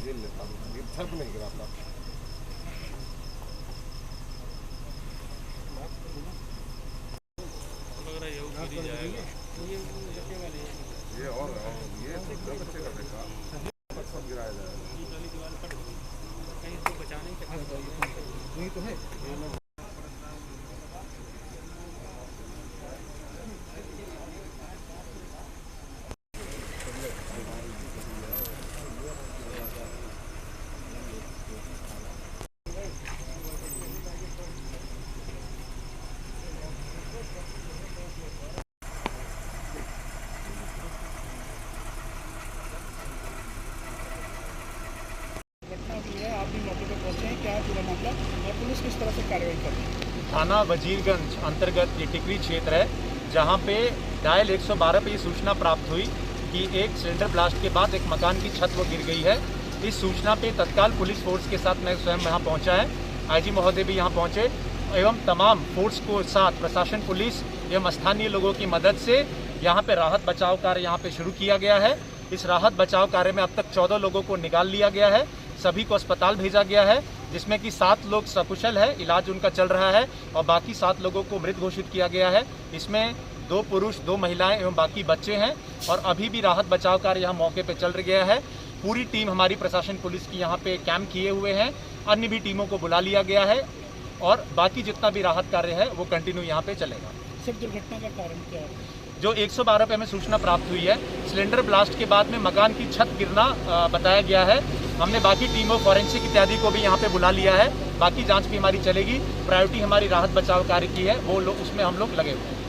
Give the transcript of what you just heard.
ये लेता हूँ, ये सर्फ नहीं गिराता। लग रहा है ये गिर ही जाएगा। ये और ये तो बच्चे का देखा सब गिराया जाएगा। कहीं इसको बचाने के यही तो है। घटना हुई है, आप भी मौके पर पहुंचे हैं, क्या है पूरा मामला और पुलिस किस तरह से कार्रवाई कर रही है? थाना वजीरगंज अंतर्गत ये टिकरी क्षेत्र है, जहां पे डायल 112 पे ये सूचना प्राप्त हुई कि एक सिलेंडर ब्लास्ट के बाद एक मकान की छत वो गिर गई है। इस सूचना पे तत्काल पुलिस फोर्स के साथ मैं स्वयं यहाँ पहुँचा है, आईजी महोदय भी यहाँ पहुँचे एवं तमाम फोर्स को साथ प्रशासन, पुलिस एवं स्थानीय लोगों की मदद से यहाँ पे राहत बचाव कार्य यहाँ पे शुरू किया गया है। इस राहत बचाव कार्य में अब तक 14 लोगों को निकाल लिया गया है, सभी को अस्पताल भेजा गया है, जिसमें कि 7 लोग सकुशल है, इलाज उनका चल रहा है और बाकी 7 लोगों को मृत घोषित किया गया है। इसमें 2 पुरुष, 2 महिलाएं एवं बाकी बच्चे हैं और अभी भी राहत बचाव कार्य यहाँ मौके पे चल गया है। पूरी टीम हमारी प्रशासन पुलिस की यहाँ पे कैंप किए हुए हैं, अन्य भी टीमों को बुला लिया गया है और बाकी जितना भी राहत कार्य है वो कंटिन्यू यहाँ पे चलेगा। सिर्फ दुर्घटना का कारण क्या है? जो 112 पे हमें सूचना प्राप्त हुई है, सिलेंडर ब्लास्ट के बाद में मकान की छत गिरना बताया गया है। हमने बाकी टीमों, फॉरेंसिक इत्यादि को भी यहाँ पे बुला लिया है, बाकी जांच भी हमारी चलेगी। प्रायोरिटी हमारी राहत बचाव कार्य की है, वो लोग उसमें हम लोग लगे हुए हैं।